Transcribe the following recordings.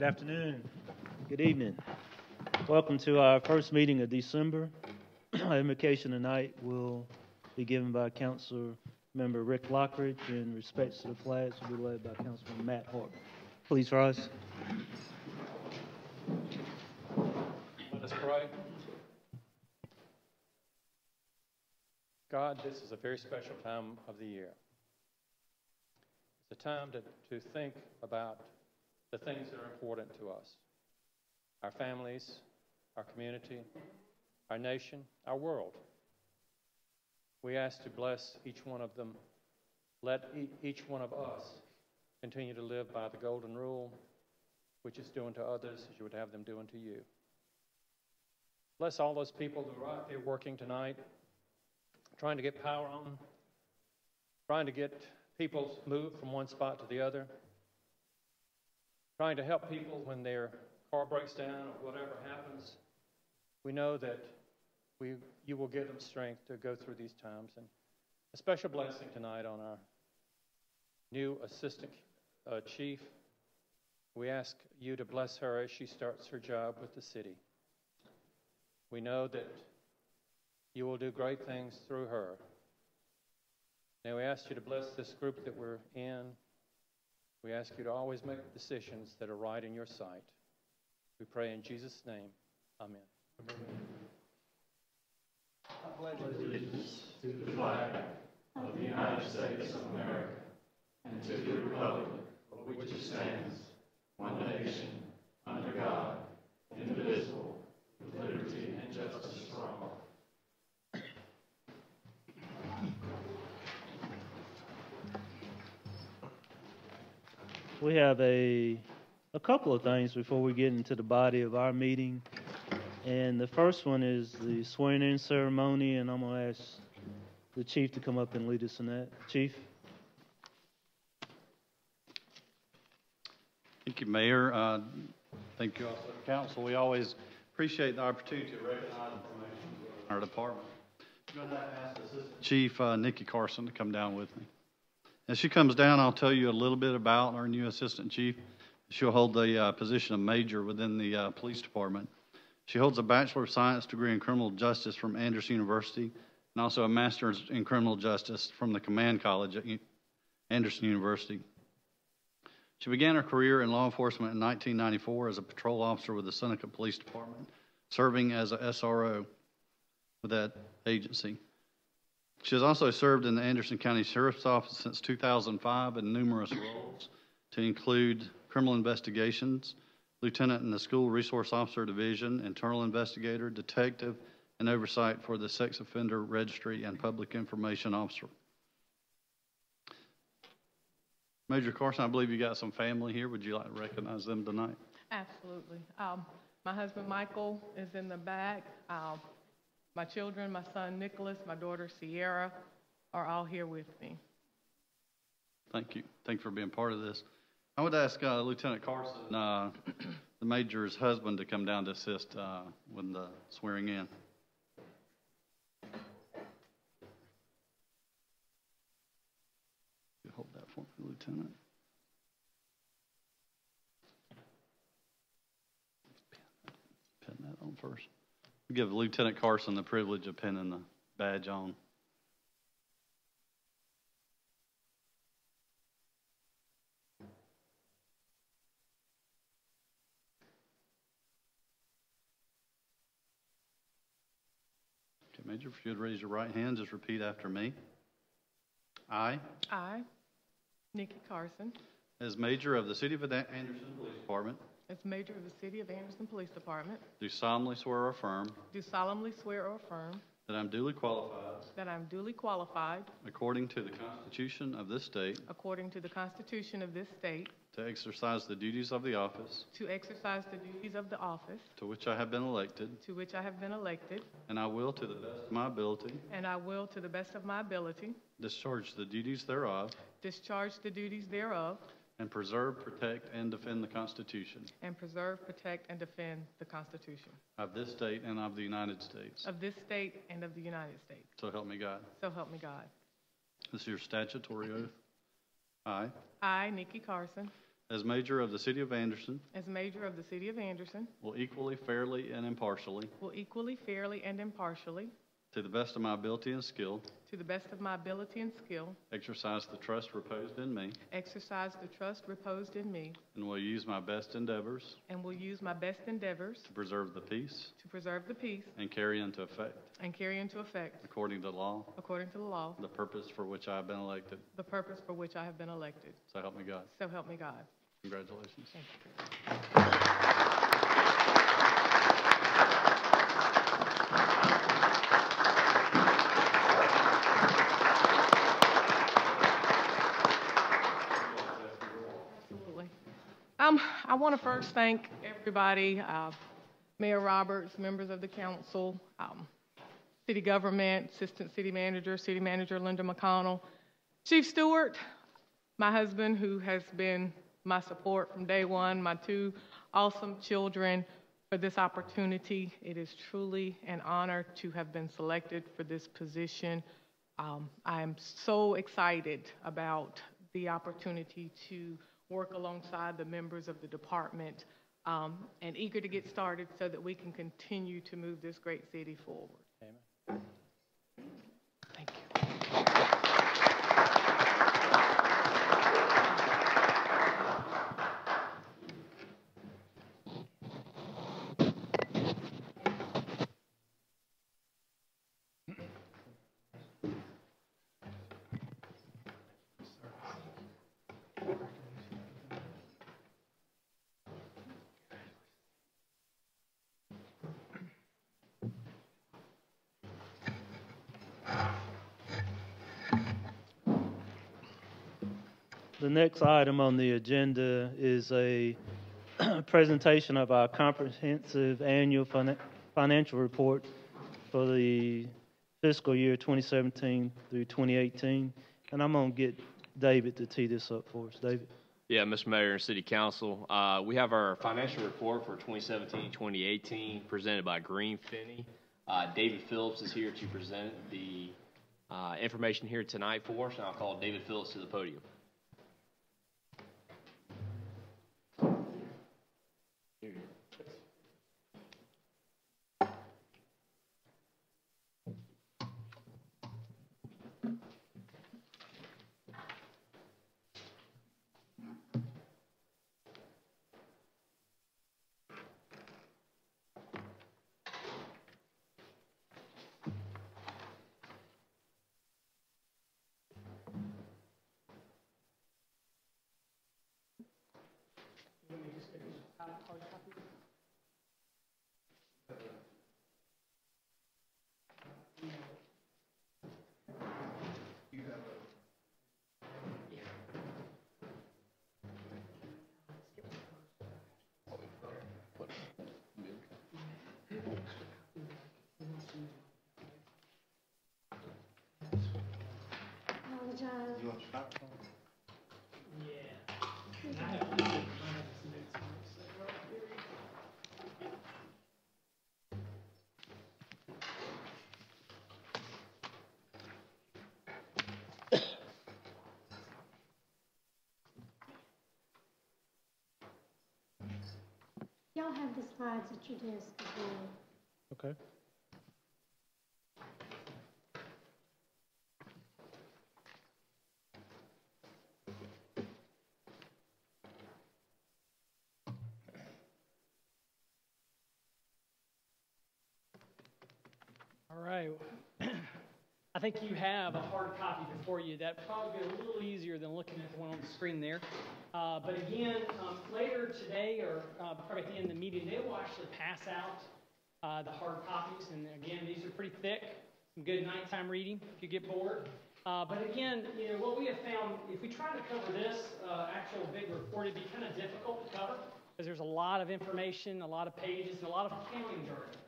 afternoon. Good evening. Welcome to our first meeting of December. Our invocation tonight will be given by Council Member Rick Laughridge, and respects to the flags will be led by Councilman Matt Harbin. Please rise. Let us pray. God, this is a very special time of the year. It's a time to think about the things that are important to us. Our families, our community, our nation, our world. We ask to bless each one of them. Let each one of us continue to live by the golden rule, which is doing to others as you would have them doing to you. Bless all those people who are out there working tonight, trying to get power on, trying to get people moved from one spot to the other, trying to help people when their car breaks down or whatever happens. We know that you will give them strength to go through these times. And a special blessing tonight on our new assistant chief. We ask you to bless her as she starts her job with the city. We know that you will do great things through her. Now we ask you to bless this group that we're in. We ask you to always make decisions that are right in your sight. We pray in Jesus' name. Amen. I pledge allegiance to the flag of the United States of America and to the republic for which it stands, one nation, under God, indivisible, with liberty and justice for all. We have a couple of things before we get into the body of our meeting. And the first one is the swearing-in ceremony, and I'm going to ask the Chief to come up and lead us in that. Chief? Thank you, Mayor. Thank you also, Council. We always appreciate the opportunity to recognize information in our department. I'm going to ask Assistant Chief Nikki Carson to come down with me. As she comes down, I'll tell you a little bit about our new Assistant Chief. She'll hold the position of Major within the Police Department. She holds a Bachelor of Science degree in Criminal Justice from Anderson University and also a Master's in Criminal Justice from the Command College at Anderson University. She began her career in law enforcement in 1994 as a patrol officer with the Seneca Police Department, serving as a SRO with that agency. She has also served in the Anderson County Sheriff's Office since 2005 in numerous roles, to include criminal investigations, lieutenant in the School Resource Officer Division, internal investigator, detective, and oversight for the Sex Offender Registry and Public Information Officer. Major Carson, I believe you got some family here. Would you like to recognize them tonight? Absolutely. My husband Michael is in the back. My children, my son Nicholas, my daughter Sierra, are all here with me. Thank you. Thanks for being part of this. I would ask Lieutenant Carson, the Major's husband, to come down to assist with the swearing in. You hold that for me, Lieutenant. Pin that on first. Give Lieutenant Carson the privilege of pinning the badge on. Okay, Major, if you would raise your right hand, just repeat after me. I, Nikki Carson, as Major of the City of Anderson Police Department, as Major of the City of Anderson Police Department, do solemnly swear or affirm that I'm duly qualified, according to the Constitution of this state, to exercise the duties of the office to which I have been elected, and I will, to the best of my ability, discharge the duties thereof, and preserve, protect, and defend the Constitution of this state and of the United States. So help me God. This is your statutory oath. I, Nikki Carson, as mayor of the city of Anderson, as mayor of the city of Anderson, will equally, fairly, and impartially, will equally, fairly, and impartially, to the best of my ability and skill, to the best of my ability and skill, exercise the trust reposed in me, exercise the trust reposed in me, and will use my best endeavors and will use my best endeavors to preserve the peace to preserve the peace and carry into effect, according to the law, the purpose for which I have been elected. the purpose for which I have been elected. So help me God. So help me God. Congratulations. Thank you. Absolutely. I want to first thank everybody, Mayor Roberts, members of the council, city government, assistant city manager Linda McConnell, Chief Stewart, my husband, who has been my support from day one, my two awesome children, for this opportunity. It is truly an honor to have been selected for this position. I am so excited about the opportunity to work alongside the members of the department, and eager to get started so that we can continue to move this great city forward. Amen. Thank you. The next item on the agenda is a presentation of our comprehensive annual financial report for the fiscal year 2017 through 2018. And I'm going to get David to tee this up for us. David? Yeah, Mr. Mayor and City Council, we have our financial report for 2017-2018 presented by Greene Finney. David Phillips is here to present the information here tonight for us, and I'll call David Phillips to the podium. You want to start? Y'all have the slides at your desk as well. Okay. All right. I think you have a hard copy before you. That'd probably be a little easier than looking at the one on the screen there. But again, later today or probably at the end of the meeting, they will actually pass out the hard copies. And again, these are pretty thick, some good nighttime reading if you get bored. But again, you know, what we have found, if we try to cover this actual big report, it'd be kind of difficult to cover because there's a lot of information, a lot of pages, and a lot of accounting jargon.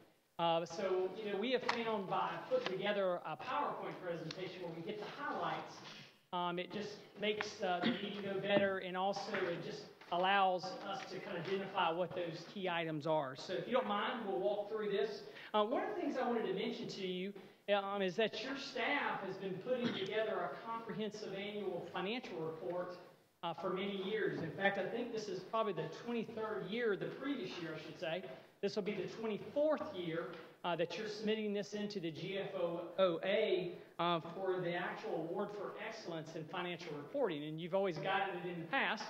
So, you know, we have found by putting together a PowerPoint presentation where we get the highlights, it just makes the meeting go better, and also it just allows us to kind of identify what those key items are. So if you don't mind, we'll walk through this. One of the things I wanted to mention to you is that your staff has been putting together a comprehensive annual financial report for many years. In fact, I think this is probably the 23rd year, the previous year, I should say. This will be the 24th year that you're submitting this into the GFOA for the actual award for excellence in financial reporting. And you've always gotten it in the past,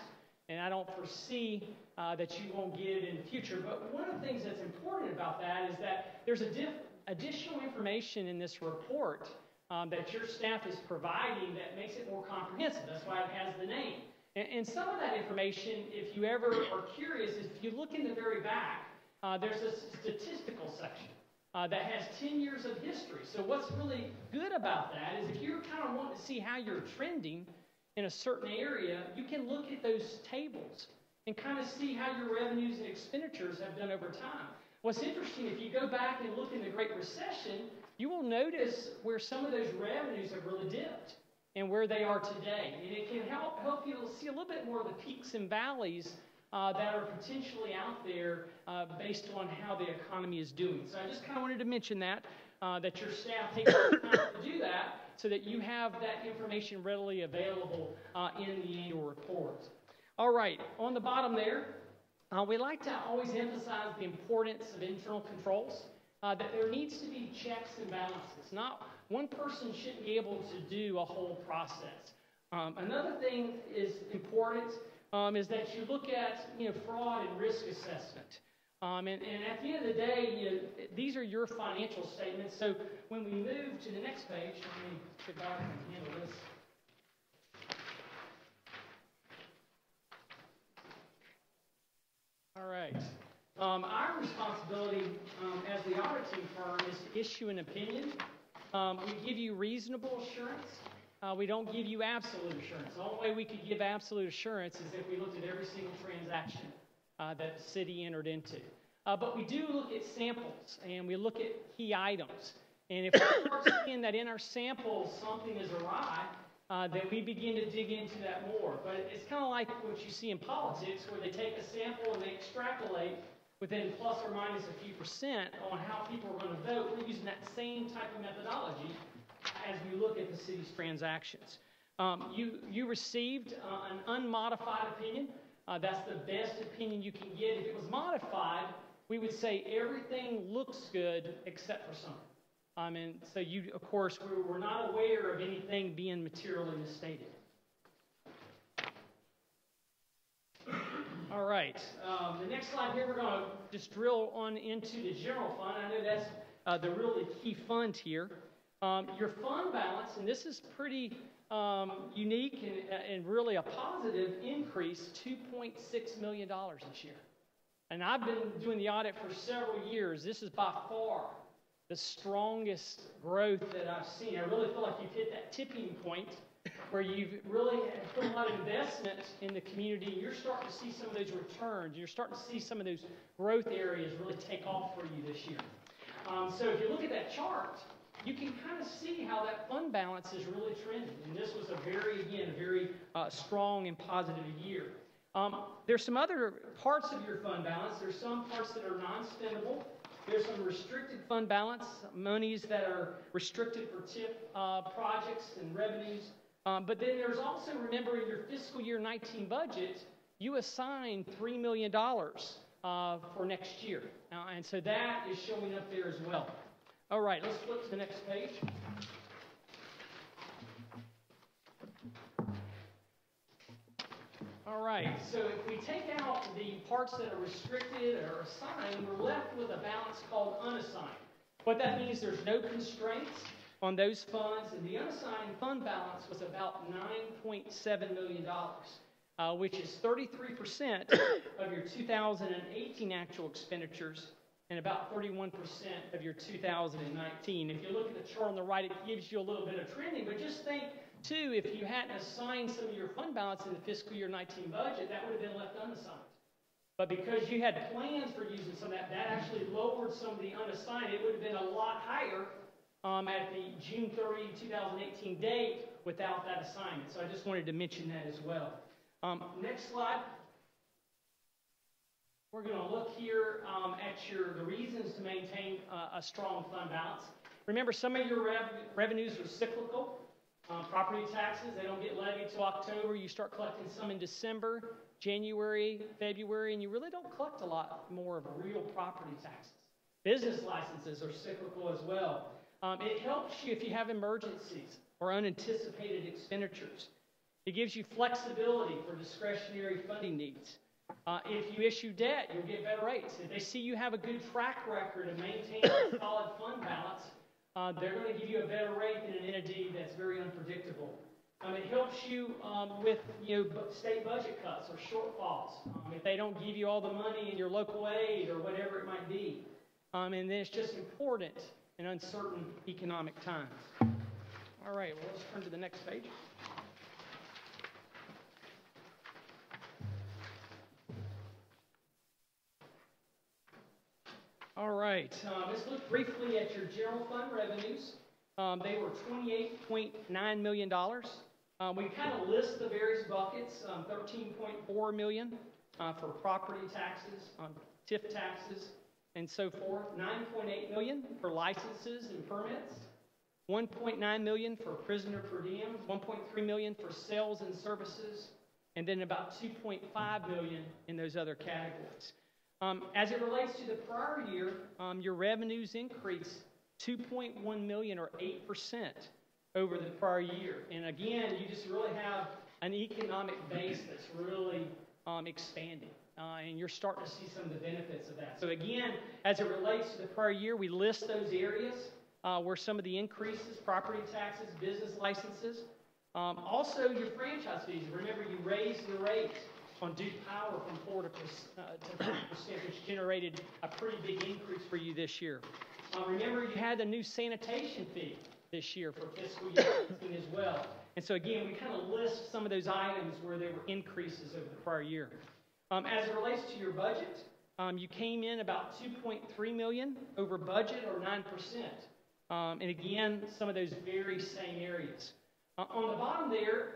and I don't foresee that you won't get it in the future. But one of the things that's important about that is that there's additional information in this report that your staff is providing that makes it more comprehensive. That's why it has the name. And some of that information, if you ever are curious, is if you look in the very back, there's a statistical section that has 10 years of history. So what's really good about that is if you're kind of wanting to see how you're trending in a certain area, you can look at those tables and kind of see how your revenues and expenditures have done over time. What's interesting, if you go back and look in the Great Recession, you will notice where some of those revenues have really dipped and where they are today. And it can help you to see a little bit more of the peaks and valleys that are potentially out there based on how the economy is doing. So I just kind of wanted to mention that your staff takes the time to do that so that you have that information readily available in the annual report. All right, on the bottom there, we like to always emphasize the importance of internal controls, that there needs to be checks and balances. Not one person shouldn't be able to do a whole process. Another thing is important is that you look at fraud and risk assessment. And at the end of the day, these are your financial statements. So when we move to the next page, let me sit back and handle this. All right. Our responsibility as the auditing firm is to issue an opinion. We give you reasonable assurance. We don't give you absolute assurance. The only way we could give absolute assurance is if we looked at every single transaction that the city entered into. But we do look at samples, and we look at key items. And if we start seeing that in our samples something is awry, then we begin to dig into that more. But it's kind of like what you see in politics, where they take a sample and they extrapolate within plus or minus a few percent on how people are going to vote. We're using that same type of methodology as we look at the city's transactions. You received an unmodified opinion. That's the best opinion you can get. If it was modified, we would say everything looks good except for some. And so you, of course, we're not aware of anything being materially misstated. All right. The next slide here, we're going to just drill on into the general fund. I know that's the really key fund here. Your fund balance, and this is pretty unique and really a positive increase, $2.6 million this year. And I've been doing the audit for several years. This is by far the strongest growth that I've seen. I really feel like you've hit that tipping point where you've really put a lot of investment in the community. You're starting to see some of those returns. You're starting to see some of those growth areas really take off for you this year. So if you look at that chart, you can kind of see how that fund balance is really trending. And this was a very strong and positive year. There's some other parts of your fund balance. There's some parts that are non-spendable. There's some restricted fund balance, monies that are restricted for TIP projects and revenues. But then there's also, remember, in your fiscal year 19 budget, you assigned $3 million for next year. And so that is showing up there as well. All right, let's flip to the next page. All right, so if we take out the parts that are restricted or assigned, we're left with a balance called unassigned. What that means, there's no constraints on those funds, and the unassigned fund balance was about $9.7 million, which is 33% of your 2018 actual expenditures and about 31% of your 2019. If you look at the chart on the right, it gives you a little bit of trending, but just think, too, if you hadn't assigned some of your fund balance in the fiscal year 19 budget, that would have been left unassigned. But because you had plans for using some of that, that actually lowered some of the unassigned. It would have been a lot higher at the June 30, 2018 date without that assignment. So I just wanted to mention that as well. Next slide. We're going to look here at the reasons to maintain a strong fund balance. Remember, some of your revenues are cyclical. Property taxes, they don't get levied till October. You start collecting some in December, January, February, and you really don't collect a lot more of real property taxes. Business licenses are cyclical as well. It helps you if you have emergencies or unanticipated expenditures. It gives you flexibility for discretionary funding needs. If you issue debt, you'll get better rates. If they see you have a good track record of maintaining a solid fund balance, they're going to give you a better rate than an entity that's very unpredictable. It helps you with state budget cuts or shortfalls. If they don't give you all the money in your local aid or whatever it might be. And then it's just important in uncertain economic times. All right, well, let's turn to the next page. All right, let's look briefly at your general fund revenues. They were $28.9 million. We kind of list the various buckets, $13.4 million for property taxes, TIF taxes, and so forth, $9.8 million for licenses and permits, $1.9 million for prisoner per diem, $1.3 million for sales and services, and then about $2.5 million in those other categories. As it relates to the prior year, your revenues increased $2.1 million or 8% over the prior year. And again, you just really have an economic base that's really expanding. And you're starting to see some of the benefits of that. So again, as it relates to the prior year, we list those areas where some of the increases, property taxes, business licenses. Also, your franchise fees. Remember, you raised the rate on Duke Power from 4% to 5%, which generated a pretty big increase for you this year. Remember, you had the new sanitation fee this year for fiscal year 2018 as well. And so again, we kind of list some of those items where there were increases over the prior year. As it relates to your budget, you came in about $2.3 million over budget or 9%. And again, some of those very same areas. On the bottom there,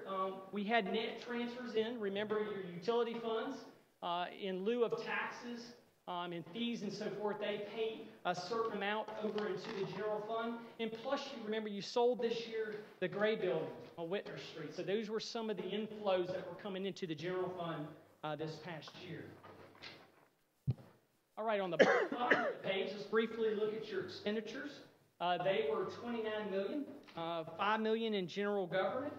we had net transfers in. Remember your utility funds in lieu of taxes and fees and so forth, they pay a certain amount over into the general fund. And plus, you remember you sold this year the gray building on Whitner Street. So those were some of the inflows that were coming into the general fund this past year. All right, on the bottom of the page, let's briefly look at your expenditures. They were $29 million, $5 million in general government,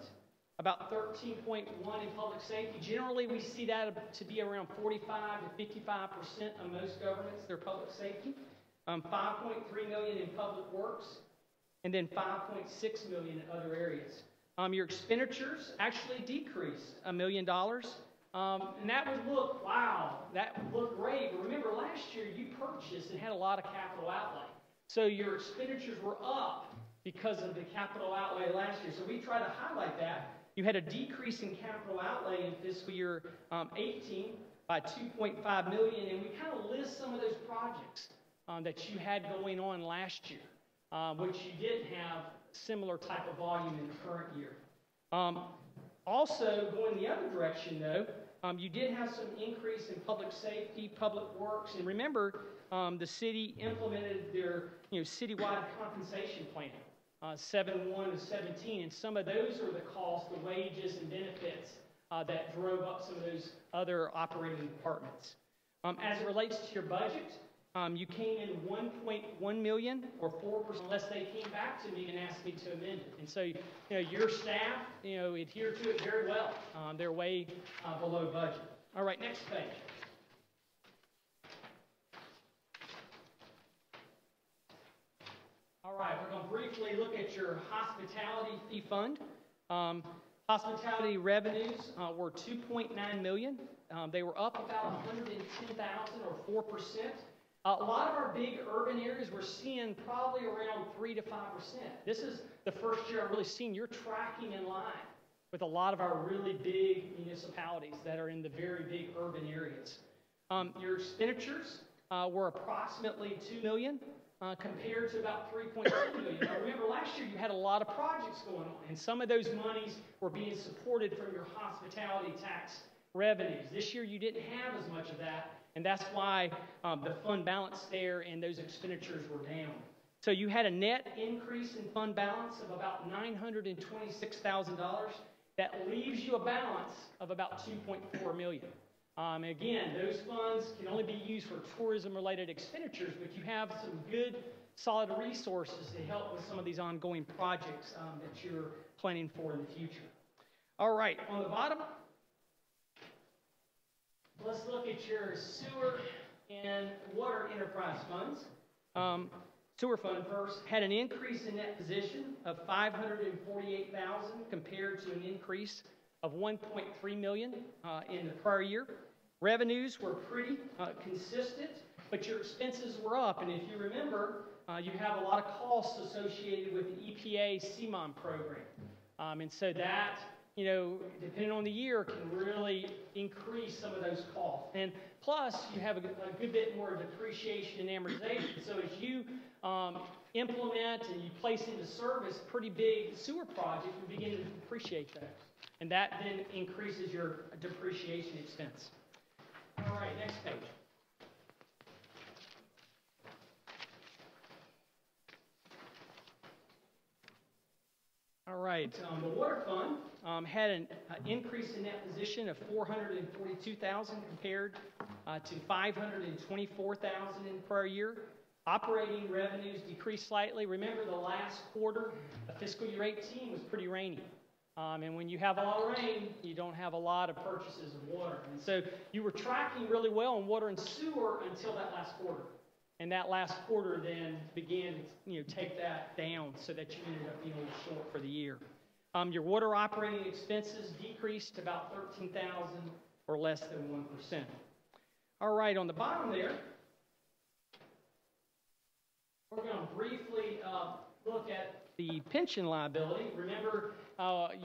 about 13.1 in public safety. Generally, we see that to be around 45 to 55% of most governments, their public safety. 5.3 million in public works, and then 5.6 million in other areas. Your expenditures actually decreased $1 million. And that would look, wow, that would look great. But remember, last year you purchased and had a lot of capital outlay. So your expenditures were up because of the capital outlay last year. So we try to highlight that. You had a decrease in capital outlay in fiscal year 18 by 2.5 million, and we kind of list some of those projects that you had going on last year, which you didn't have similar type of volume in the current year. Also, going the other direction though, you did have some increase in public safety, public works, and remember, the city implemented their citywide compensation plan. 7-1 to 17, and some of those are the costs, the wages and benefits that drove up some of those other operating departments. As it relates to your budget, you came in 1.1 million or 4%, unless they came back to me and asked me to amend it. And so, your staff, adhere to it very well. They're way below budget. All right, next page. All right, we're going to briefly look at your hospitality fee fund. Hospitality revenues were $2.9 million. They were up about $110,000 or 4%. A lot of our big urban areas we're seeing probably around 3 to 5%. This is the first year I've really seen you're tracking in line with a lot of our really big municipalities that are in the very big urban areas. Your expenditures were approximately $2 million. Compared to about $3.2 million. Now remember, last year you had a lot of projects going on, and some of those monies were being supported from your hospitality tax revenues. This year you didn't have as much of that, and that's why the fund balance there and those expenditures were down. So you had a net increase in fund balance of about $926,000. That leaves you a balance of about $2.4 million. Again, those funds can only be used for tourism-related expenditures, but you have some good, solid resources to help with some of these ongoing projects that you're planning for in the future. All right, on the bottom, let's look at your sewer and water enterprise funds. Sewer fund first had an increase in net position of $548,000 compared to an increase of $1.3 million in the prior year. Revenues were pretty consistent, but your expenses were up. And if you remember, you have a lot of costs associated with the EPA CMOM program. And so that, you know, depending on the year, can really increase some of those costs. And plus, you have a good bit more depreciation and amortization. So as you implement and you place into service pretty big sewer projects, you begin to depreciate those. And that then increases your depreciation expense. All right, next page. All right, the water fund had an increase in net position of $442,000 compared to $524,000 in the prior year. Operating revenues decreased slightly. Remember, the last quarter of fiscal year 18 was pretty rainy. And when you have a lot of rain, you don't have a lot of purchases of water. And so you were tracking really well in water and sewer until that last quarter. And that last quarter then began to take that down so that you ended up being a little short for the year. Your water operating expenses decreased to about $13,000 or less than 1%. All right, on the bottom there, we're going to briefly look at the pension liability. Remember,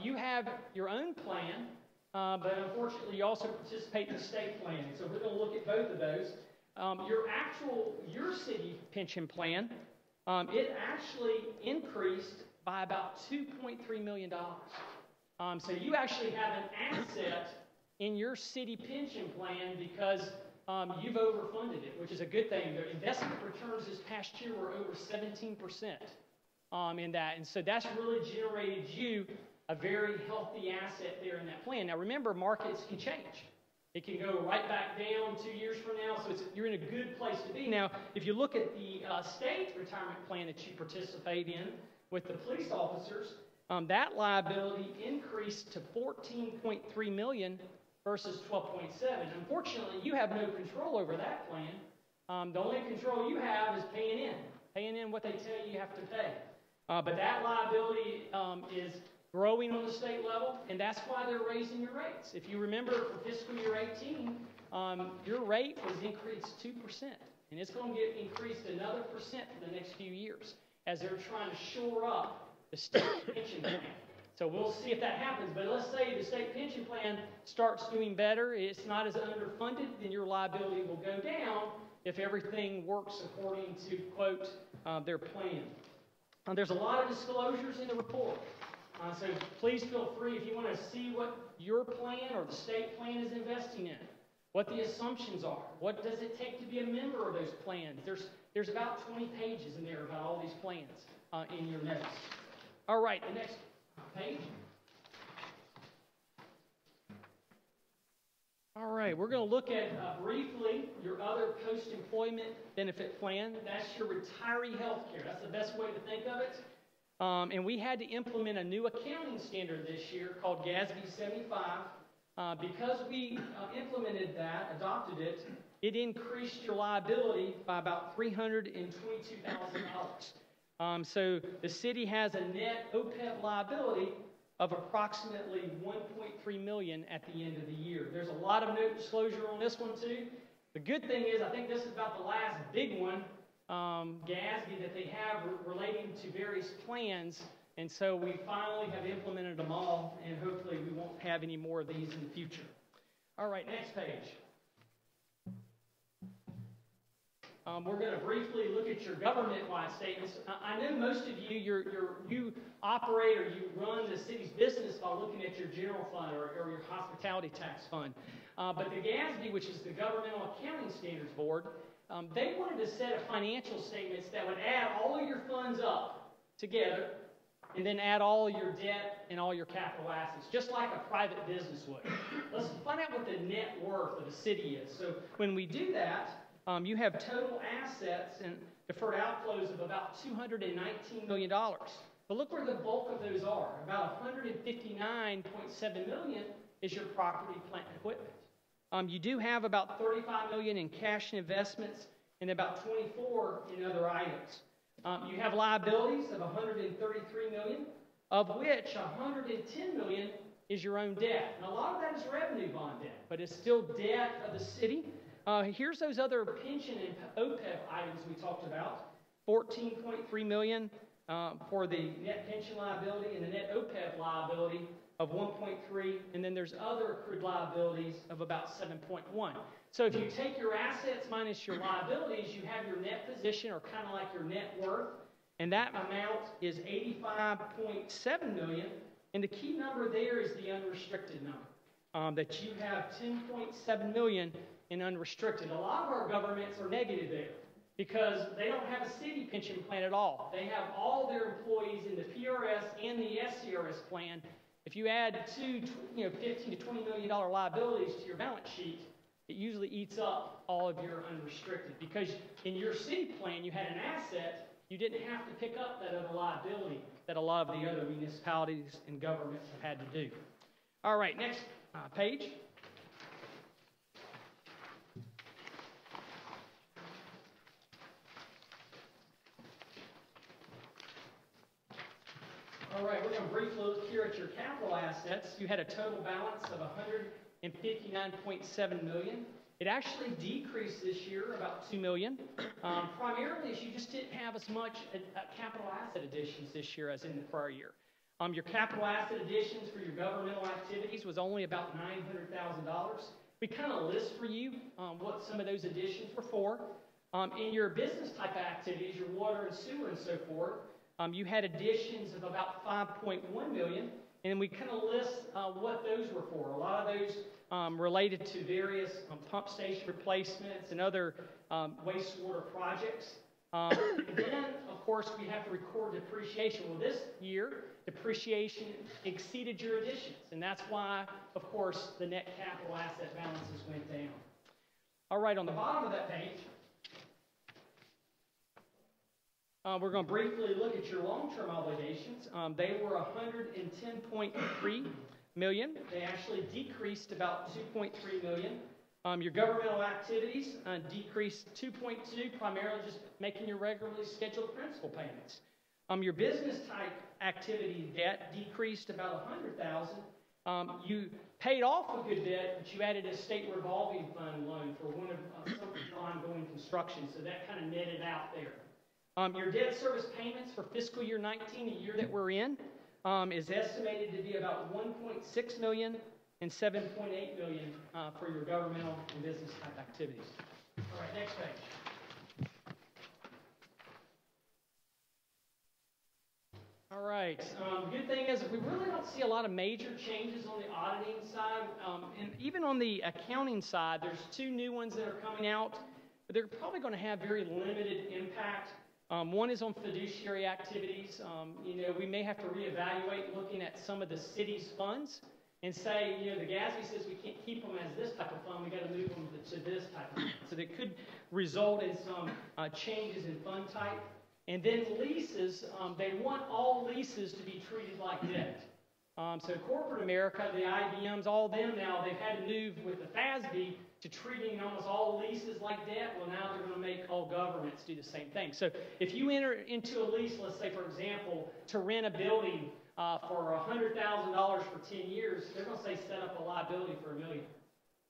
you have your own plan, but unfortunately you also participate in the state plan. So we're going to look at both of those. Your city pension plan, it actually increased by about $2.3 million. So you actually have an asset in your city pension plan because you've overfunded it, which is a good thing. The investment returns this past year were over 17% in that. And so that's really generated you a very healthy asset there in that plan. Now remember, markets can change. It can go right back down 2 years from now, so you're in a good place to be. Now, if you look at the state retirement plan that you participate in with the police officers, that liability increased to $14.3 million versus $12.7. Unfortunately, you have no control over that plan. The only control you have is paying in what they tell you have to pay. But that liability is growing on the state level, and that's why they're raising your rates. If you remember for fiscal year 18, your rate was increased 2%, and it's going to get increased another % for the next few years as they're trying to shore up the state pension plan. So we'll see if that happens, but let's say the state pension plan starts doing better, it's not as underfunded, then your liability will go down if everything works according to, quote, their plan. There's a lot of disclosures in the report. So please feel free if you want to see what your plan or the state plan is investing in, what the assumptions are, what does it take to be a member of those plans. There's about 20 pages in there about all these plans in your notes. All right, the next page. All right, we're going to look at briefly your other post-employment benefit plan. That's your retiree health care. That's the best way to think of it. And we had to implement a new accounting standard this year called GASB 75. Because we implemented that, adopted it, it increased your liability by about $322,000. So the city has a net OPEB liability of approximately $1.3 million at the end of the year. There's a lot of note disclosure on this one too. The good thing is, I think this is about the last big one, GASB, that they have relating to various plans, and so we finally have implemented them all, and hopefully we won't have any more of these in the future. All right, next page. We're going to briefly look at your government-wide statements. I know most of you, you operate or you run the city's business by looking at your general fund or your hospitality tax fund. But the GASB, which is the Governmental Accounting Standards Board, they wanted a set of financial statements that would add all of your funds up together and then add all your debt and all your capital assets, just like a private business would. Let's find out what the net worth of a city is. So when we do that, you have total assets and deferred outflows of about $219 million. But look where the bulk of those are. About $159.7 million is your property, plant, and equipment. You do have about $35 million in cash and investments and about $24 in other items. You have liabilities of $133 million, of which $110 million is your own debt. And a lot of that is revenue bond debt, but it's still debt of the city. Here's those other pension and OPEB items we talked about. $14.3 million for the net pension liability and the net OPEB liability of 1.3, and then there's other accrued liabilities of about 7.1. So if you take your assets minus your liabilities, you have your net position, or kind of like your net worth, and that amount is $85.7 million, and the key number there is the unrestricted number, that you have $10.7 million in unrestricted. A lot of our governments are negative there because they don't have a city pension plan at all. They have all their employees in the PRS and the SCRS plan. If you add $15 to $20 million liabilities to your balance sheet, it usually eats up all of your unrestricted. Because in your city plan, you had an asset, you didn't have to pick up that other liability that a lot of the other municipalities and governments have had to do. All right, next page. All right, we're going to briefly look here at your capital assets. You had a total balance of $159.7 million. It actually decreased this year about $2 million. Primarily, as you just didn't have as much capital asset additions this year as in the prior year. Your capital asset additions for your governmental activities was only about $900,000. We kind of list for you what some of those additions were for. In your business type activities, your water and sewer and so forth, you had additions of about $5.1 million, and we kind of list what those were for. A lot of those related to various pump station replacements and other wastewater projects. And then, of course, we have to record depreciation. Well, this year, depreciation exceeded your additions, and that's why, of course, the net capital asset balances went down. All right, on the bottom of that page, we're going to briefly look at your long-term obligations. They were $110.3 million. They actually decreased about $2.3 million. Your governmental activities decreased 2.2, primarily just making your regularly scheduled principal payments. Your business type activity debt decreased about $100,000. You paid off a good debt, but you added a state revolving fund loan for one of some ongoing construction, so that kind of netted out there. Your debt service payments for fiscal year 19, the year that we're in, is estimated to be about $1.6 million and $7.8 million for your governmental and business type activities. All right, next page. All right, good thing is we really don't see a lot of major changes on the auditing side. And even on the accounting side, there's two new ones that are coming out, but they're probably going to have very limited impact. One is on fiduciary activities. We may have to reevaluate looking at some of the city's funds and say, the GASB says we can't keep them as this type of fund, we got to move them to this type of fund. So that could result in some changes in fund type. And then leases, they want all leases to be treated like debt. So corporate America, the IBMs, all them now, they've had to move with the FASB to treating almost all leases like debt. Well, now they're going to make all governments do the same thing. So if you enter into a lease, let's say, for example, to rent a building for $100,000 for 10 years, they're going to say set up a liability for $1 million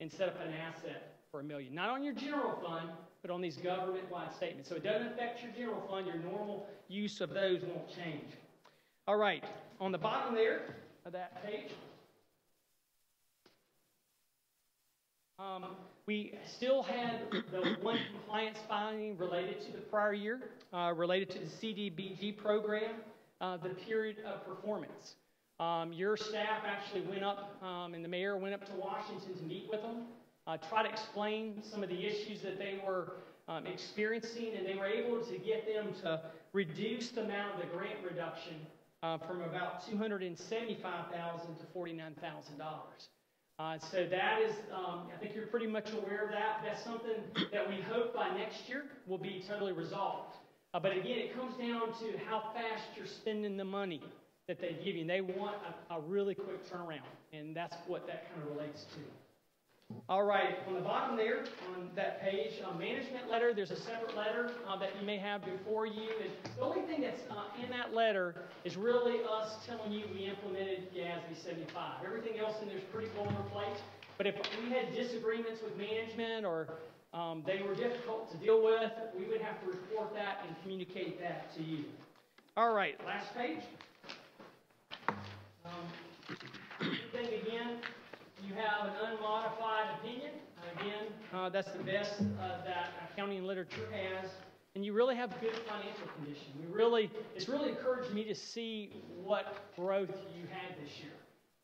and set up an asset for $1 million. Not on your general fund, but on these government-wide statements. So it doesn't affect your general fund. Your normal use of those won't change. All right, on the bottom there of that page, we still had the one compliance finding related to the prior year, related to the CDBG program, the period of performance. Your staff actually went up, and the mayor went up to Washington to meet with them, try to explain some of the issues that they were experiencing, and they were able to get them to reduce the amount of the grant reduction from about $275,000 to $49,000. So that is, I think you're pretty much aware of that. That's something that we hope by next year will be totally resolved. But again, it comes down to how fast you're spending the money that they give you. And they want a really quick turnaround, and that's what that kind of relates to. All right, on the bottom there, on that page, management letter, there's a separate letter that you may have before you. And the only thing that's in that letter is really us telling you we implemented GASB 75. Everything else in there is pretty boilerplate. But if we had disagreements with management or they were difficult to deal with, we would have to report that and communicate that to you. All right, last page. Thing again, you have an unmodified opinion. Again, that's the best that accounting literature has. And you really have good financial condition. It's really encouraged me to see what growth you had this year.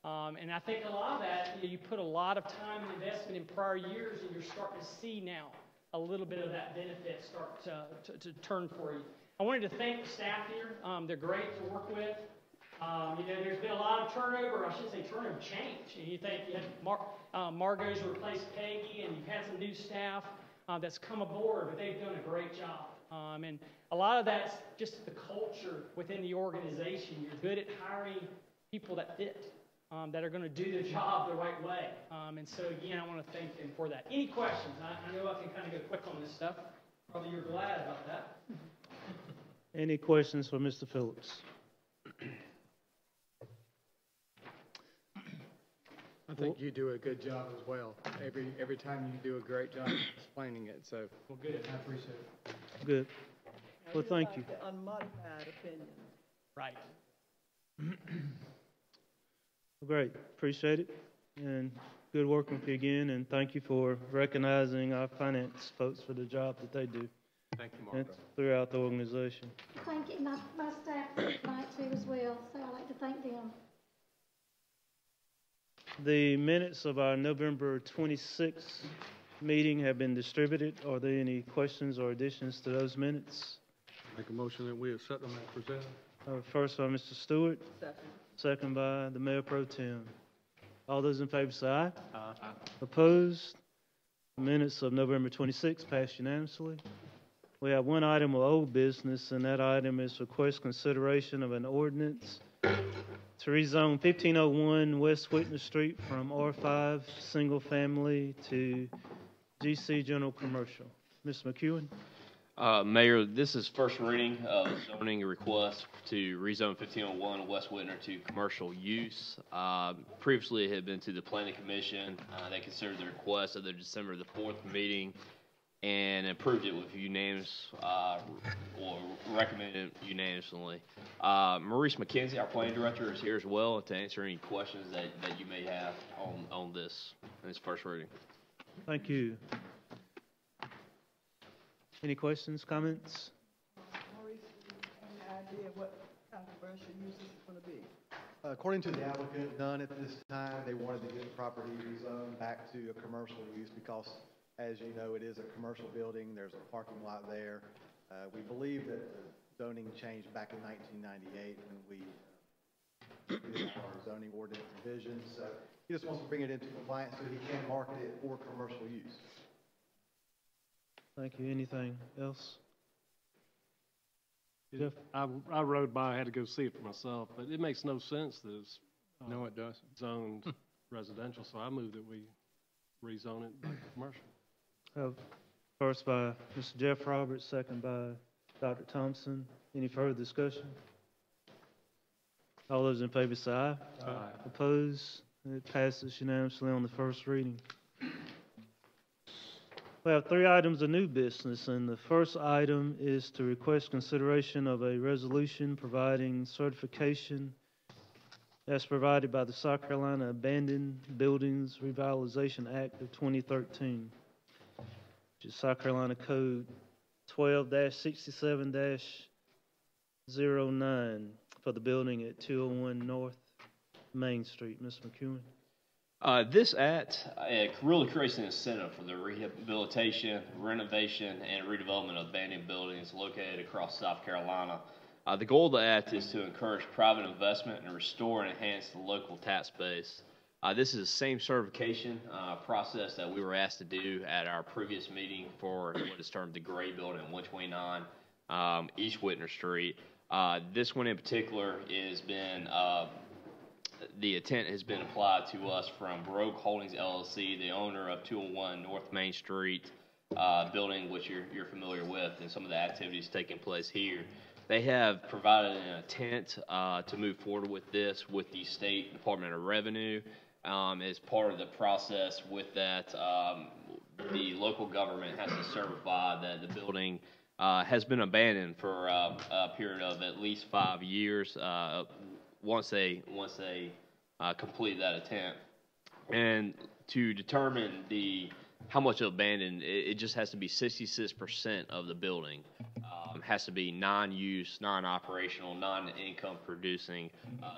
And I think a lot of that, you put a lot of time and investment in prior years, and you're starting to see now a little bit of that benefit start to turn for you. I wanted to thank the staff here. They're great to work with. There's been a lot of turnover. I shouldn't say turnover, change. And you think you had Margot's replaced Peggy, and you've had some new staff that's come aboard, but they've done a great job. And a lot of that's just the culture within the organization. You're good at hiring people that fit, that are going to do the job the right way. And so, again, I want to thank them for that. Any questions? I know I can kind of go quick on this stuff. Probably you're glad about that. Any questions for Mr. Phillips? I think you do a good job as well. Every time you do a great job explaining it. So, well, good. I appreciate it. Good. Well, thank you. The unmodified opinion. Right. Great. Appreciate it. And good working with you again. And thank you for recognizing our finance folks for the job that they do. Thank you, Margo. Throughout the organization. Thank you. My staff tonight too as well, so I'd like to thank them. The minutes of our November 26th meeting have been distributed. Are there any questions or additions to those minutes? Make a motion that we accept them as presented. First by Mr. Stewart. Second. Second by the Mayor Pro Tem. All those in favor say aye. Aye. Opposed? The minutes of November 26th passed unanimously. We have one item of old business, and that item is request consideration of an ordinance to rezone 1501 West Whitner Street from R5 single family to GC general commercial. Mr. McEwen? Mayor, this is first reading of zoning request to rezone 1501 West Whitner to commercial use. Previously, it had been to the Planning Commission. They considered the request at their December the 4th meeting and approved it with unanimous, or recommended unanimously. Maurice McKenzie, our planning director, is here as well to answer any questions that you may have on this in this first reading. Thank you. Any questions, comments? Maurice, any idea what controversial use is going to be? According to the applicant, none at this time. They wanted to get the property rezoned back to a commercial use because, as you know, it is a commercial building. There's a parking lot there. We believe that the zoning changed back in 1998 when we did our zoning ordinance revisions. So he just wants to bring it into compliance so he can market it for commercial use. Thank you. Anything else? Jeff? I rode by, I had to go see it for myself, but it makes no sense that it's No, it doesn't. zoned residential, so I moved that we rezone it back to commercial. First by Mr. Jeff Roberts, second by Dr. Thompson. Any further discussion? All those in favor say aye. Aye. Opposed? It passes unanimously on the first reading. We have 3 items of new business, and the first item is to request consideration of a resolution providing certification as provided by the South Carolina Abandoned Buildings Revitalization Act of 2013, which is South Carolina Code 12-67-09 for the building at 201 North Main Street. Ms. McEwen. This act really creates an incentive for the rehabilitation, renovation, and redevelopment of abandoned buildings located across South Carolina. The goal of the act is to encourage private investment and restore and enhance the local tax base. This is the same certification process that we were asked to do at our previous meeting for what is termed the Gray Building at 129 East Whitner Street. This one in particular has been, the intent has been applied to us from Baroque Holdings LLC, the owner of 201 North Main Street building, which you're familiar with, and some of the activities taking place here. They have provided an intent to move forward with this with the State Department of Revenue. As part of the process with that, the local government has to certify that the building has been abandoned for a period of at least 5 years once they complete that attempt. And to determine how much abandoned, it just has to be 66% of the building. Has to be non-use, non-operational, non-income producing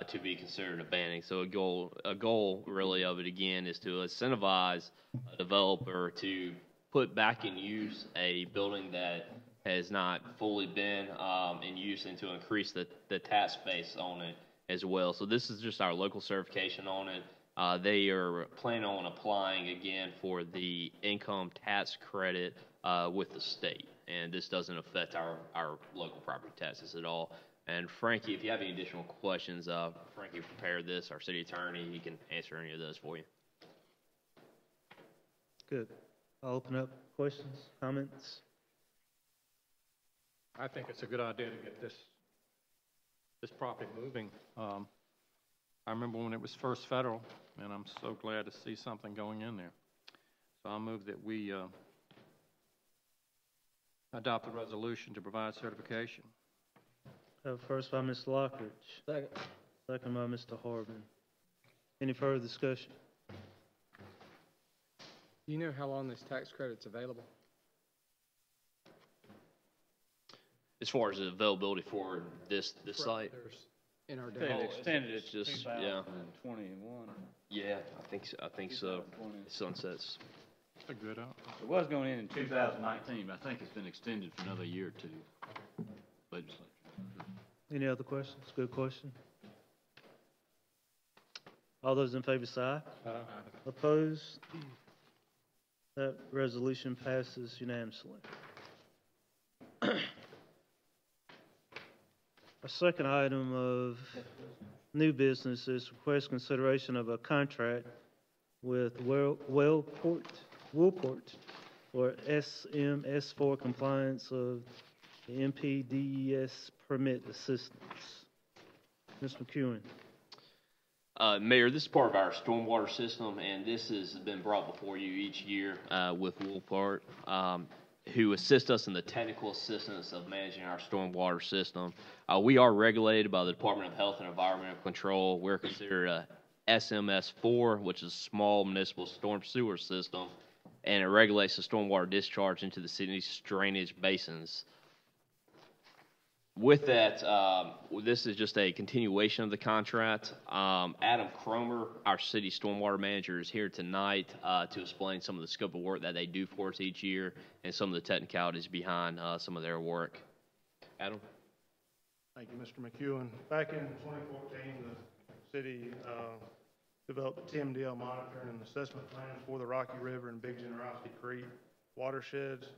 to be considered abandoned. So a goal really of it again is to incentivize a developer to put back in use a building that has not fully been in use, and to increase the tax base on it as well. So this is just our local certification on it. They are planning on applying again for the income tax credit with the state. And this doesn't affect our local property taxes at all. And Frankie, if you have any additional questions, Frankie prepared this, our city attorney. He can answer any of those for you. Good. I'll open up questions, comments. I think it's a good idea to get this property moving. I remember when it was first federal, and I'm so glad to see something going in there. So I'll move that we adopt the resolution to provide certification. First by Mr. Laughridge. Second. Second by Mr. Harbin. Any further discussion? Do you know how long this tax credit's available? As far as the availability for this site, In our They day. extended it to just 2021. yeah, I think so. It sunsets. It's a good It was going in 2019, but I think it's been extended for another year or two. Legislature. Any other questions? Good question. All those in favor say aye. Opposed? That resolution passes unanimously. Our second item of new business is request consideration of a contract with Woolpert for SMS4 compliance of the NPDES permit assistance. Ms. McEwen. Mayor, this is part of our stormwater system, and this has been brought before you each year with Woolpert, who assist us in the technical assistance of managing our stormwater system. We are regulated by the Department of Health and Environmental Control. We're considered a SMS4, which is a small municipal storm sewer system, and it regulates the stormwater discharge into the city's drainage basins. With that, this is just a continuation of the contract. Adam Cromer, our city stormwater manager, is here tonight to explain some of the scope of work that they do for us each year and some of the technicalities behind some of their work. Adam? Thank you, Mr. McEwen. Back in 2014, the city developed the TMDL monitoring and assessment plans for the Rocky River and Big Generosity Creek watersheds.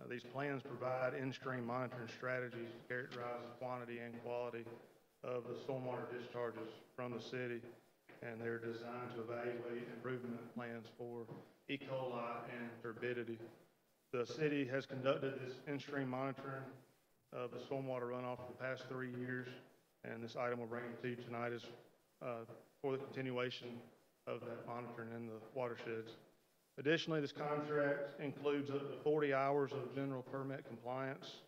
These plans provide in-stream monitoring strategies to characterize the quantity and quality of the stormwater discharges from the city, and they're designed to evaluate improvement plans for E. coli and turbidity. The city has conducted this in-stream monitoring of the stormwater runoff for the past 3 years, and this item we're bringing to you tonight is for the continuation of that monitoring in the watersheds. Additionally, this contract includes up to 40 hours of general permit compliance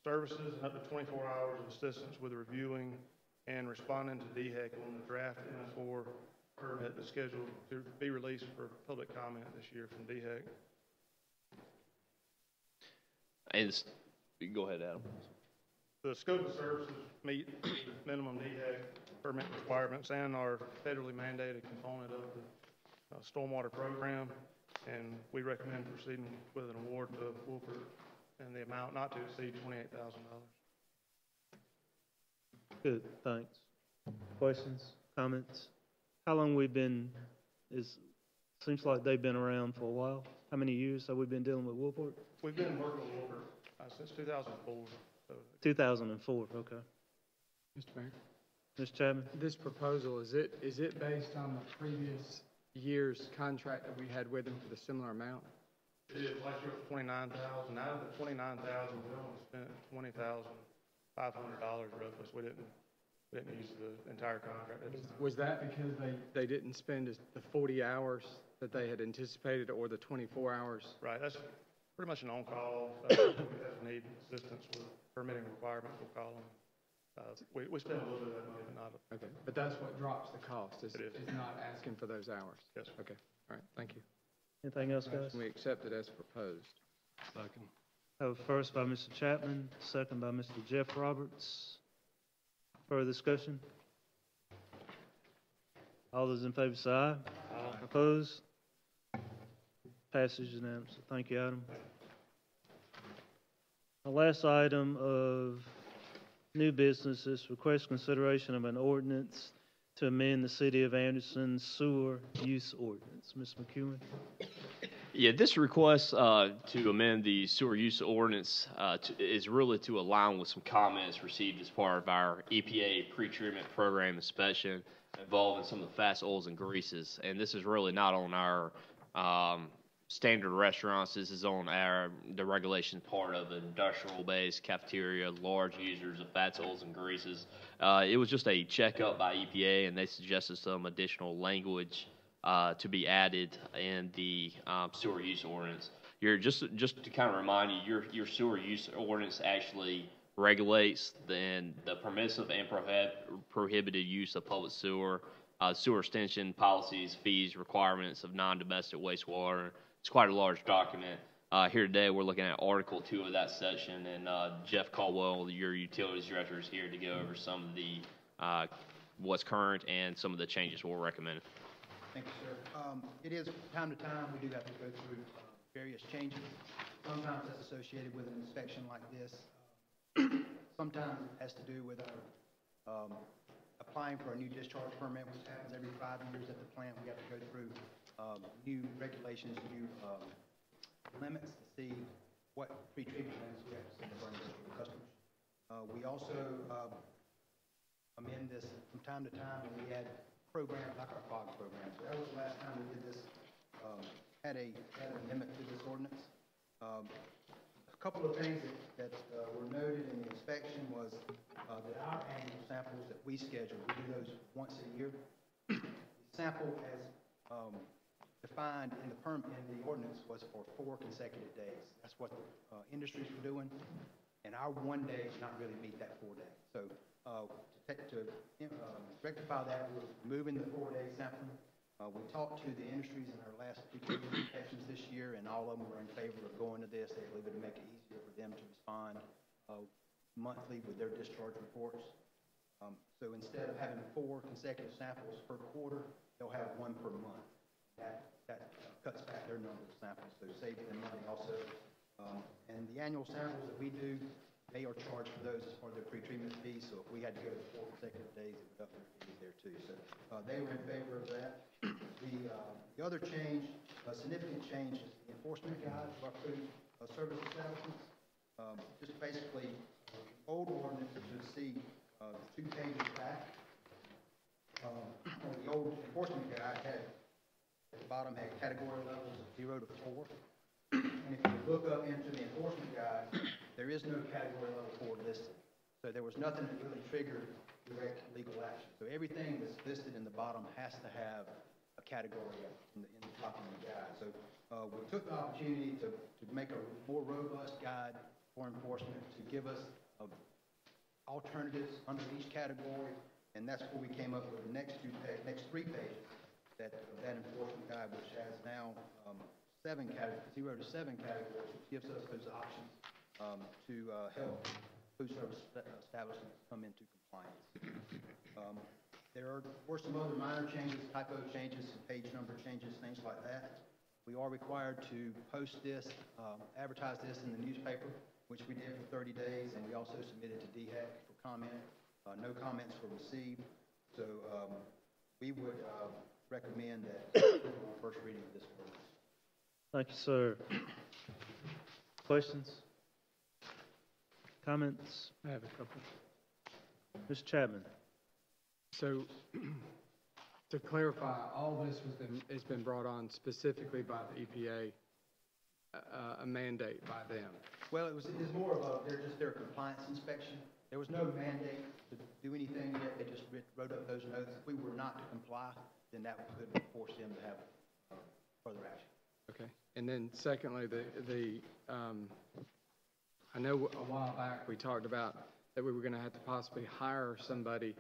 services and up to 24 hours of assistance with reviewing and responding to DHEC on the draft MS4 permit that's scheduled to be released for public comment this year from DHEC. And go ahead, Adam. The scope of services meet the minimum DHEC permit requirements and are federally mandated component of the stormwater program, and we recommend proceeding with an award to Woolpert in the amount not to exceed $28,000. Good, thanks. Questions, comments? How long we been, seems like they've been around for a while. How many years have we been dealing with Woolpert? We've been working with Woolpert since 2004. So 2004, okay. Mr. Mayor? Mr. Chapman? This proposal, is it based on the previous year's contract that we had with them for the similar amount? It is. Last year was $29,000. Out of the $29,000, we only spent $20,500 roughly. So we didn't use the entire contract at the time. Was that because they didn't spend the 40 hours that they had anticipated, or the 24 hours? Right. That's pretty much an on-call. If we need assistance with permitting requirements, we'll call them. We spend a little bit of that money, but not. Okay, but that's what drops the cost. Is not asking for those hours. Yes. Okay. All right. Thank you. Anything else, guys? We accept it as proposed. Second. Have a first by Mr. Chapman, second by Mr. Jeff Roberts. Further discussion? All those in favor say aye. Aye. Opposed? Passes unanimously. Thank you, Adam. The last item of new business is request consideration of an ordinance to amend the City of Anderson's sewer use ordinance. Ms. McEwen? Yeah, this request to amend the sewer use ordinance is really to align with some comments received as part of our EPA pretreatment program inspection involving some of the fast oils and greases. And this is really not on our standard restaurants. This is on the regulation part of industrial-based cafeteria, large users of fats, oils, and greases. It was just a checkup by EPA, and they suggested some additional language to be added in the sewer use ordinance. Just to kind of remind you, your sewer use ordinance actually regulates the permissive and prohibited use of public sewer, sewer extension policies, fees, requirements of non-domestic wastewater. It's quite a large document. Here today, we're looking at Article 2 of that section, and Jeff Caldwell, your utilities director, is here to go over some of the what's current and some of the changes we'll recommend. Thank you, sir. It is, from time to time, we do have to go through various changes. Sometimes that's associated with an inspection like this. Sometimes it has to do with our applying for a new discharge permit, which happens every 5 years at the plant. We have to go through new regulations, new limits to see what pretreatment limits we have to send to our industrial customers. We also amend this from time to time, and we add programs like our FOG program. So that was the last time we did this, had an amendment to this ordinance. A couple of things that were noted in the inspection was that our annual samples that we schedule, we do those once a year. The sample as defined in the ordinance was for 4 consecutive days. That's what the industries were doing, and our 1 day did not really meet that 4 days. So to rectify that, we're moving the 4-day sampling. We talked to the industries in our last 2 presentations this year, and all of them were in favor of going to this. They believe it would make it easier for them to respond monthly with their discharge reports. So instead of having 4 consecutive samples per quarter, they'll have 1 per month. That cuts back their number of samples, so saves them money also. And the annual samples that we do, they are charged for those as part of their pretreatment fees. So if we had to go to 4 consecutive days, it would up their fees there too. So they were in favor of that. The other change, a significant change, is the enforcement guide for our food service establishments. Just basically, old ordinance, you'll see 2 pages back. The old enforcement guide had, at the bottom, had category levels of 0 to 4. And if you look up into the enforcement guide, there is no category level 4 listed. So there was nothing that really triggered direct legal action. So everything that's listed in the bottom has to have a category in the top of the guide. So we took the opportunity to make a more robust guide for enforcement, to give us alternatives under each category, and that's where we came up with the next 3 pages that enforcement guide, which has now 7 categories, 0 to 7 categories, which gives us those options to help food service establishments come into compliance. There were some other minor changes, typo changes, page number changes, things like that. We are required to post this, advertise this in the newspaper, which we did for 30 days, and we also submitted to DHEC for comment. No comments were received, so we would recommend that first reading of this ordinance. Thank you, sir. Questions? Comments? I have a couple. Mr. Chapman? So, to clarify, all this has been brought on specifically by the EPA, a mandate by them. Well, it was more of their compliance inspection. There was no mandate to do anything yet. They just wrote up those notes. If we were not to comply, then that could force them to have further action. Okay. And then secondly, I know a while back we talked about that we were going to have to possibly hire somebody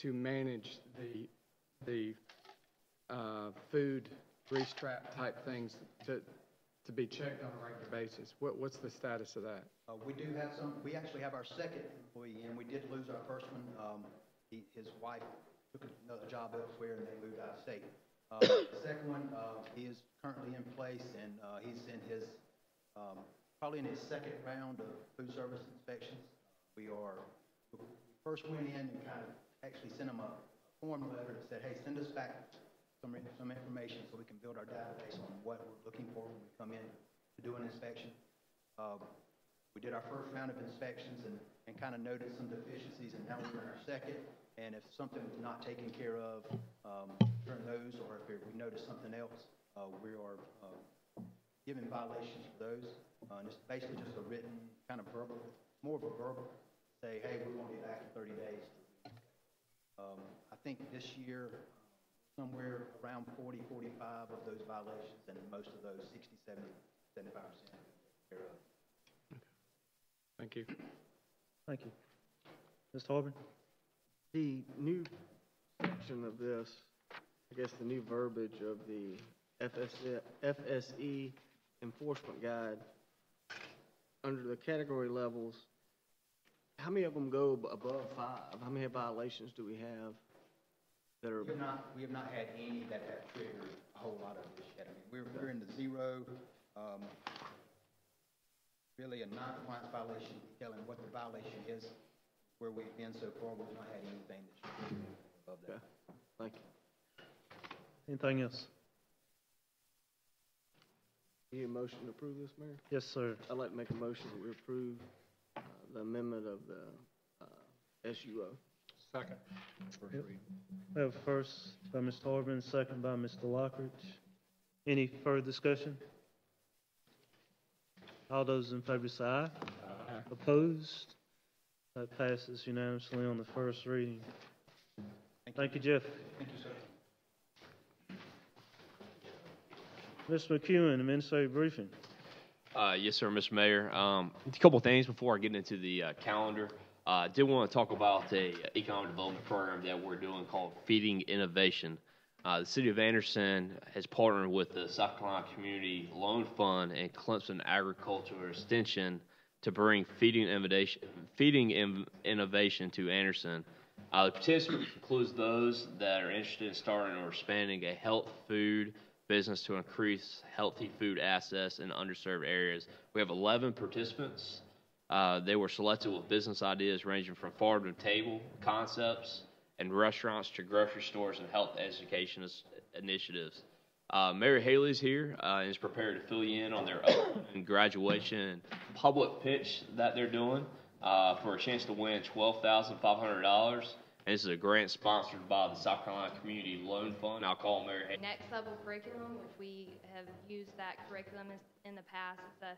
to manage the food grease trap type things to be checked on a regular basis. What's the status of that? We do have some. We actually have our second employee in. We did lose our first one. His wife took another job elsewhere and they moved out of state. The second one, he is currently in place, and he's in his probably in his second round of food service inspections. We first went in and kind of actually sent him a form letter that said, hey, send us back some information so we can build our database on what we're looking for when we come in to do an inspection. We did our first round of inspections and kind of noted some deficiencies, and now we're in our second. And if something was not taken care of during those, or if we notice something else, we are giving violations for those. And it's basically just a written, kind of verbal, more of a verbal, say, hey, we're going to be back in 30 days. I think this year, somewhere around 40, 45 of those violations, and most of those 60, 70, 75% care of. Thank you. Thank you. Mr. Harbin? The new section of this, I guess the new verbiage of the FSE enforcement guide, under the category levels, how many of them go above 5? How many violations do we have that are? We have not had any that have triggered a whole lot of this yet. I mean, we're in the 0, really a non-compliance violation, telling what the violation is. Where we've been so far, we've not had anything that's above that. Okay. Thank you. Anything else? Need a motion to approve this, Mayor? Yes, sir. I'd like to make a motion that we approve the amendment of the SUO. Second. Yep. We have first by Mr. Harbin, second by Mr. Laughridge. Any further discussion? All those in favor say aye. Aye. Opposed? That passes unanimously on the first reading. Thank you, Jeff. Thank you, sir. Mr. McEwen, administrative briefing. Yes, sir, Mr. Mayor. A couple of things before I get into the calendar. I did want to talk about the economic development program that we're doing called Feeding Innovation. The City of Anderson has partnered with the South Carolina Community Loan Fund and Clemson Agricultural Extension to bring feeding innovation to Anderson. The participants includes those that are interested in starting or expanding a health food business to increase healthy food access in underserved areas. We have 11 participants. They were selected with business ideas ranging from farm to table concepts and restaurants to grocery stores and health education initiatives. Mary Haley's here and is prepared to fill you in on their open graduation and public pitch that they're doing for a chance to win $12,500. And this is a grant sponsored by the South Carolina Community Loan Fund. I'll call Mary Haley. Next Level Curriculum, which we have used that curriculum in the past. It's a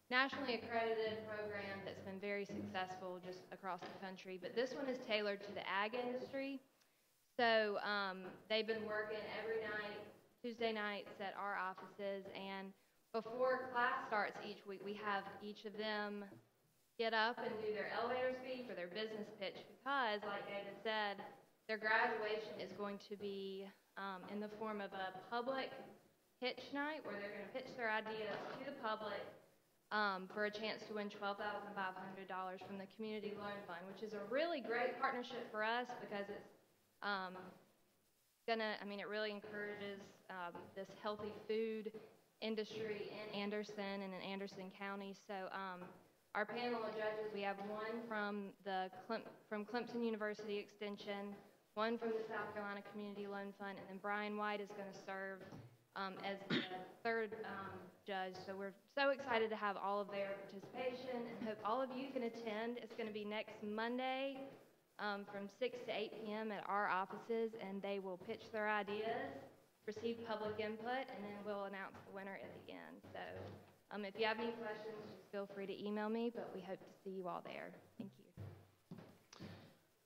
nationally accredited program that's been very successful just across the country. But this one is tailored to the ag industry. So they've been working every night, Tuesday nights at our offices, and before class starts each week, we have each of them get up and do their elevator speech or their business pitch because, like David said, their graduation is going to be in the form of a public pitch night where they're going to pitch their ideas to the public for a chance to win $12,500 from the Community Loan Fund, which is a really great partnership for us because it's It really encourages this healthy food industry in Anderson and in Anderson County. So our panel of judges, we have one from from Clemson University Extension, one from the South Carolina Community Loan Fund, and then Brian White is going to serve as the third judge. So we're so excited to have all of their participation and hope all of you can attend. It's going to be next Monday from 6 to 8 p.m. at our offices, and they will pitch their ideas, receive public input, and then we'll announce the winner at the end. So if you have any questions, just feel free to email me, but we hope to see you all there. Thank you.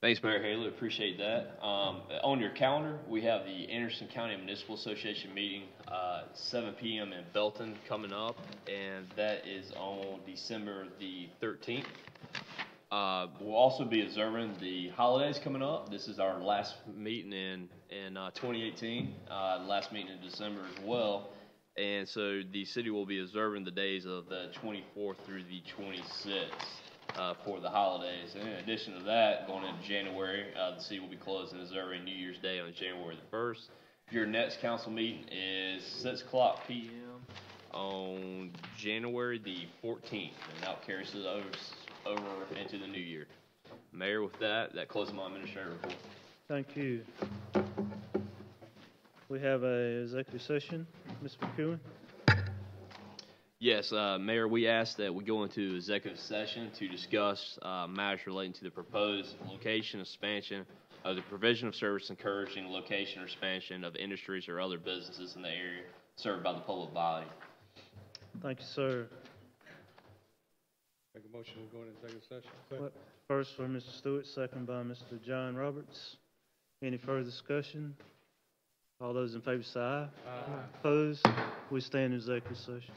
Thanks, Mayor Haley. Appreciate that. On your calendar, we have the Anderson County Municipal Association meeting 7 p.m. in Belton coming up, and that is on December the 13th. We'll also be observing the holidays coming up. This is our last meeting in 2018, last meeting in December as well. And so the city will be observing the days of the 24th through the 26th for the holidays. And in addition to that, going into January, the city will be closed and observing New Year's Day on January the 1st. Your next council meeting is 6 o'clock p.m. on January the 14th, and that carries us over into the new year. Mayor, with that closes my administrative report. Thank you. We have a executive session. Ms. McEwen? Yes, Mayor, we ask that we go into executive session to discuss matters relating to the proposed location, expansion of the provision of service, encouraging location or expansion of industries or other businesses in the area served by the public body. Thank you, sir. Make a motion to go into executive session. First for Mr. Stewart, second by Mr. John Roberts. Any further discussion? All those in favor say aye. Aye. Opposed? We stand in executive session.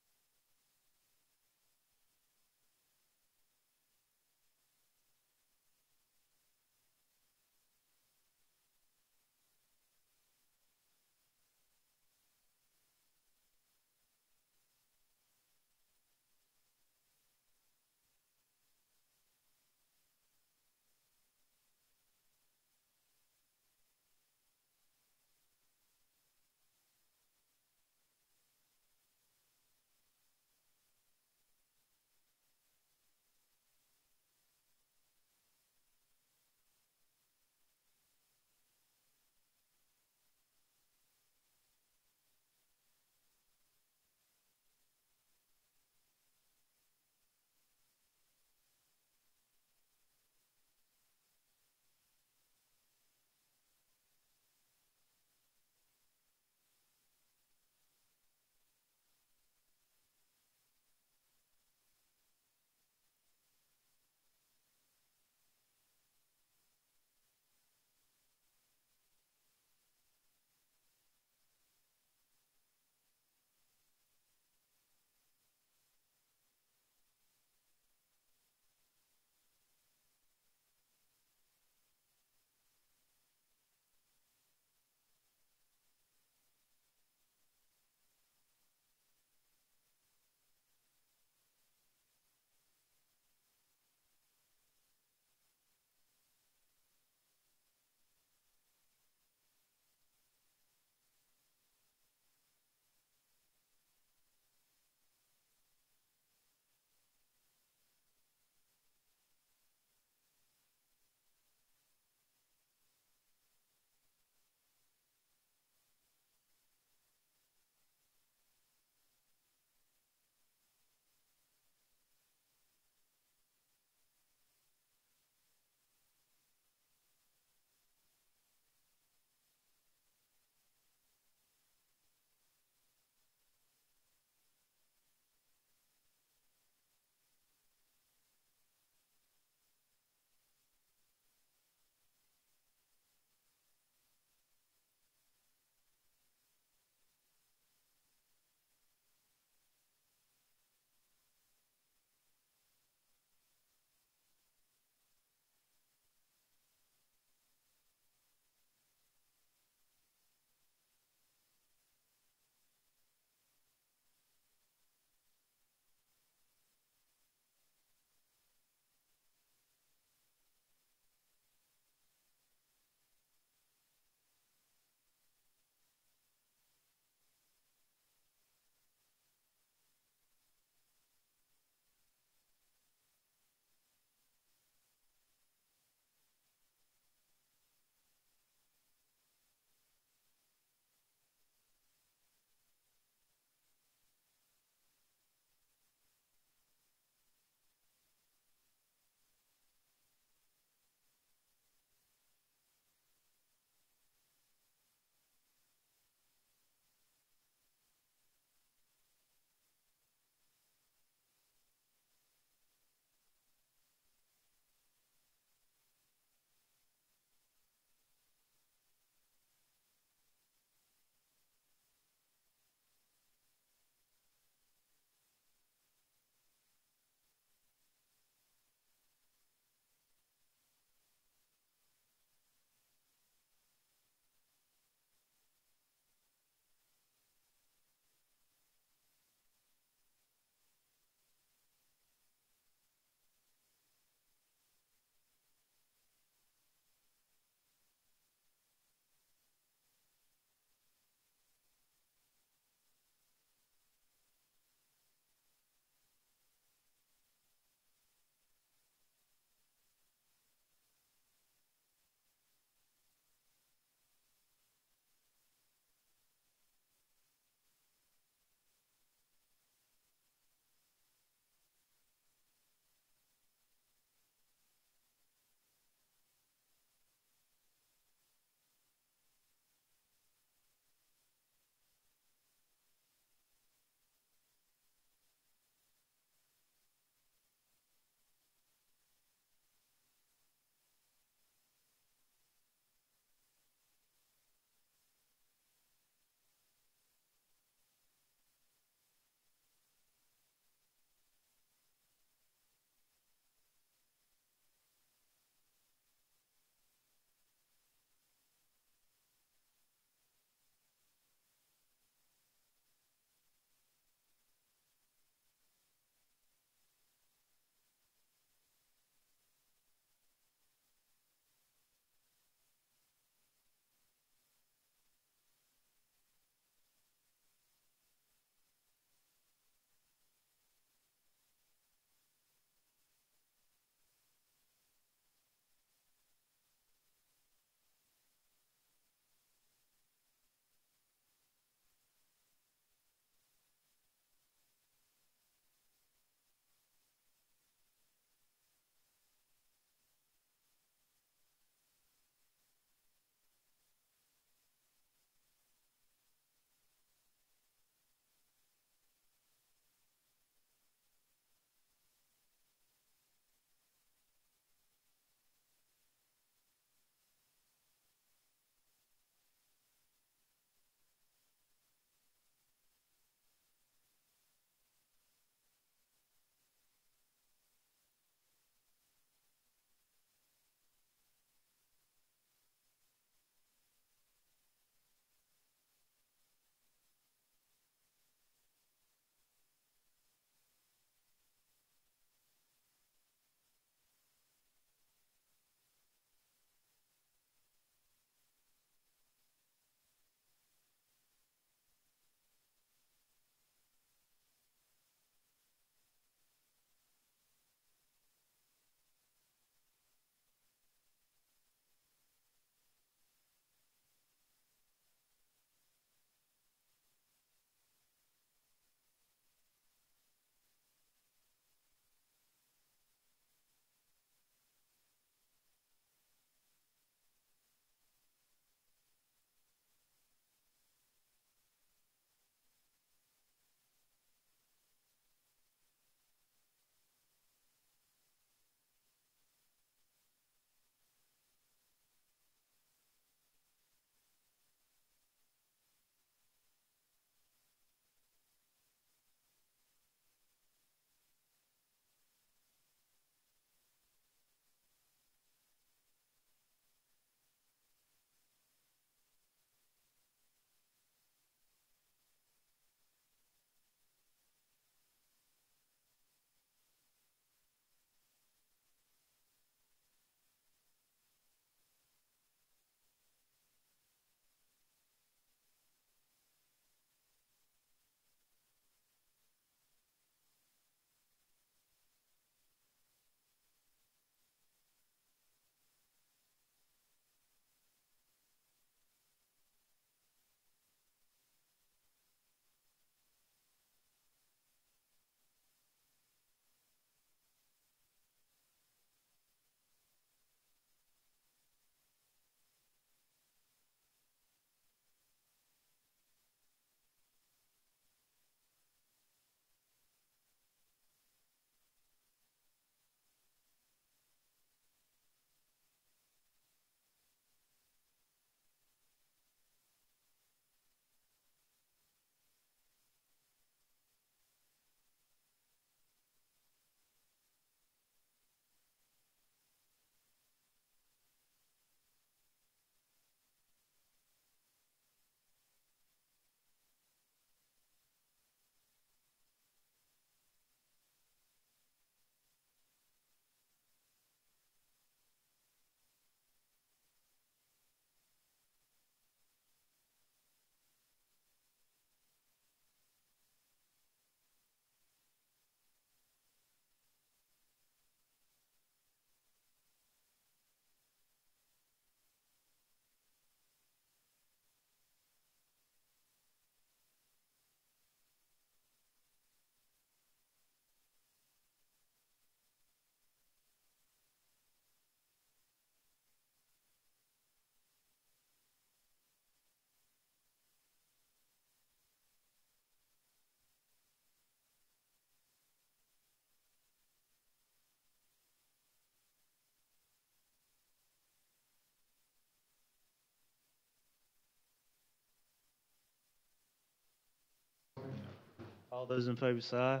All those in favor say aye.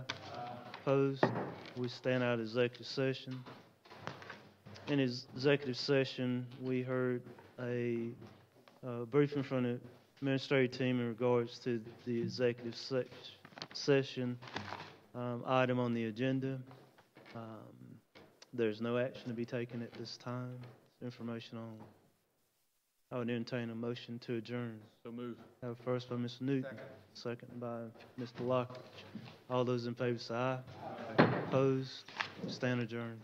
Opposed? We stand out of executive session. In his executive session, we heard a briefing from the administrative team in regards to the executive session item on the agenda. There's no action to be taken at this time. Information on. I would entertain a motion to adjourn. So move. Have a first by Mr. Newton, second by Mr. Laughridge. All those in favor say aye. Opposed? Stand adjourned.